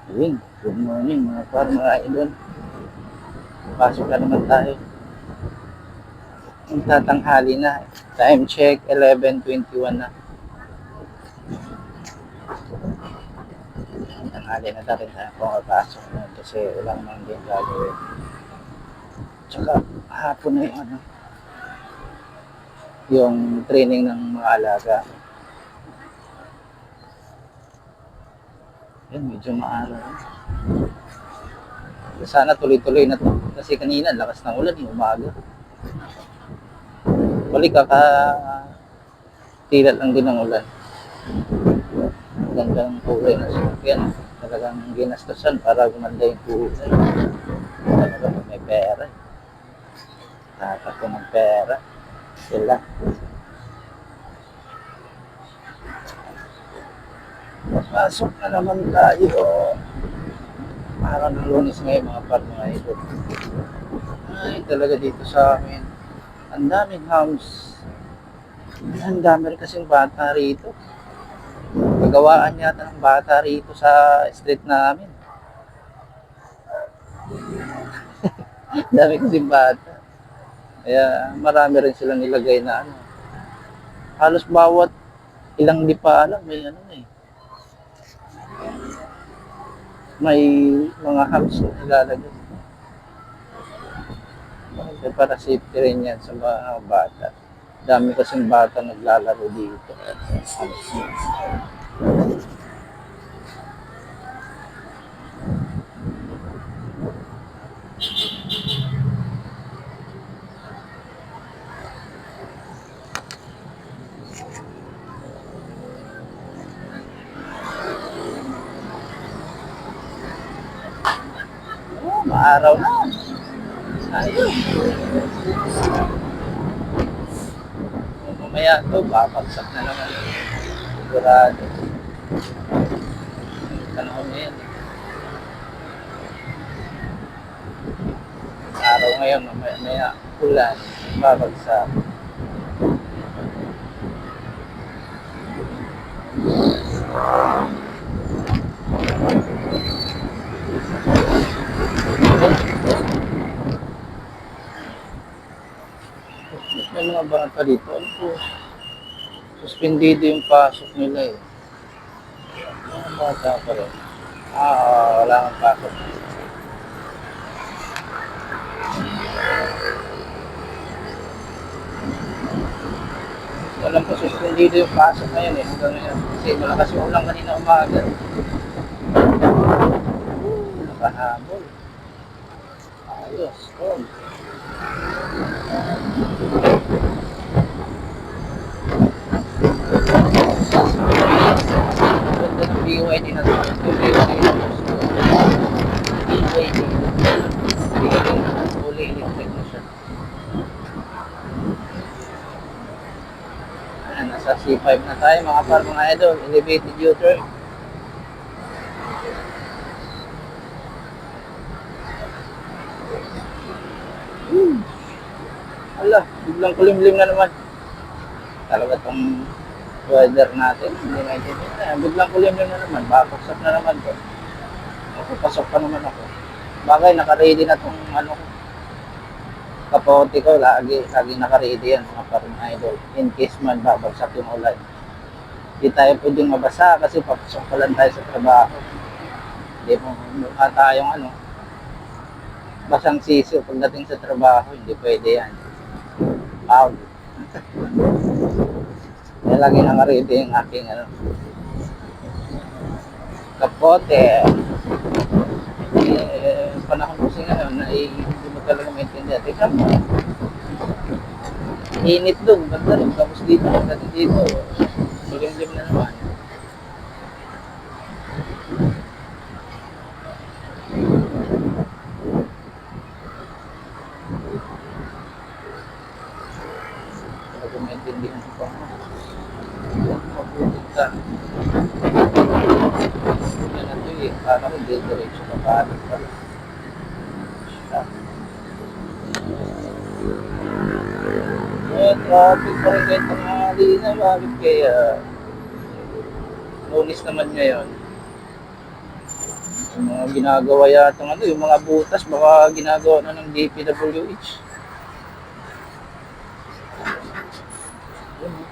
Ayun, good morning mga par, mga idol. Pasok na naman tayo. Magtatanghali na. Time check, 11:21 na. Tanghali na rin tayo pumapasok na kasi wala naman din gagawin. Tsaka hapon na yung training ng mga alaga. Yan, medyo maaraw. Sana tuloy-tuloy na to. Kasi kanina, lakas ng ulan, yung umaga. Balik tila lang din ng ulan. Gandang kulay na sasakyan. Talagang ginastosan para gumanda yung kulay. Talagang may pera. Tatak ko ng pera. Sila. Pasok na naman tayo. Parang ng Lunes ngayon mga par, mga idol. Ay, talaga dito sa amin. Ang daming house. Ang dami rin kasing bata rito. Kagawaan yata ng bata rito sa street namin. Dami kasing bata. Kaya marami rin silang nilagay na ano. Halos bawat ilang di pa alam may ano eh. May mga house na nilalagay. Para safety rin yan sa mga bata. Dami kasing bata naglalaro dito. Oh, maaraw na. Ayun. Mamaya to, babagsak na naman. Sigurado. Panahon na yan. Araw ngayon, mamaya ulan, babagsak. May mga bata dito. Ano po? Suspendido yung pasok nila eh. Mga bata pa rin. Wala kang pasok. Walang po suspendido yung pasok ngayon eh. Hanggang ngayon. Kasi malakas yung ulang kanina umaga. Nakahabol. Ayos. Oh. Ganda ng BYD na ito. BYD. Fully electric na siya. Ayan, nasa C5 na tayo mga par, mga idol. Elevated U-turn. Ala, biglang kulimlim na naman. Talaga itong weather natin, hindi maintindihan. Biglang kulimlim na naman, bakaksak na naman ko. Papasok pa naman ako. Bagay, naka-ready na itong ano ko. Kapote ko, lagi naka-ready yan mga parang idol. In case man babagsak yung ulan. Hindi tayo pwedeng mabasa kasi papasok pa lang tayo sa trabaho. Hindi mo mukha tayong ano, basang sisiyo pagdating sa trabaho, hindi pwede yan. Out. Kaya lagi naka-ready yung aking ano, kapote. Panahon kasi ngayon na hindi mo talaga maintindihan. Tingnan mo. Init doon, ganda rin. Tapos dito, pagdating dito, malimlim na naman. Talaga maintindihan ko pa. Mabuting ka. Yan na ito eh. Para ko diretso ka pa. Traffic pa rin kahit tanghali na. Bakit kaya? Lunes naman ngayon. Yung mga ginagawa yata ano, yung mga butas, baka ginagawa na ng DPWH. Yun, oh.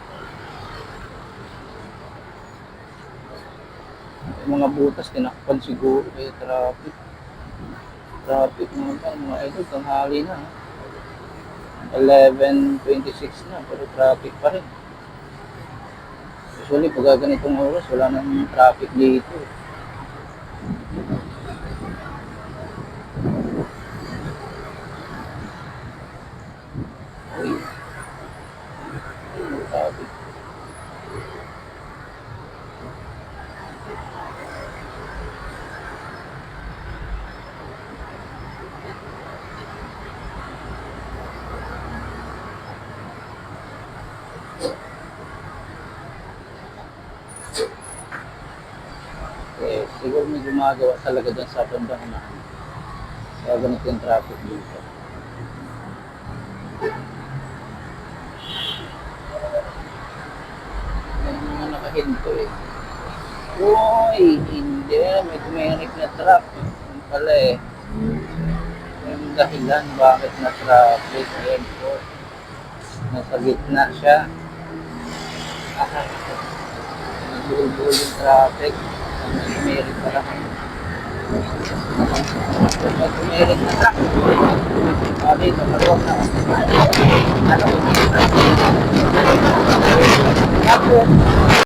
Yung mga butas, tinakpan siguro kaya traffic. Traffic naman pa, mga idol, tanghali na. 11:26 na, pero traffic pa rin. Usually, pag ganitong oras, wala nang traffic dito. Uy, traffic. Eh, siguro may gumagawa talaga dyan sa bandang unahan. Kaya ganito yung traffic dito. May mga nakahinto eh. Uy, hindi. May tumirik na truck. Yung pala eh. Yung dahilan bakit na traffic. Ayan po. Nasa gitna siya. Nagbuhol-buhol yung traffic. May tumirik pala. May tumirik na truck. Dito, maluwag na. Ano?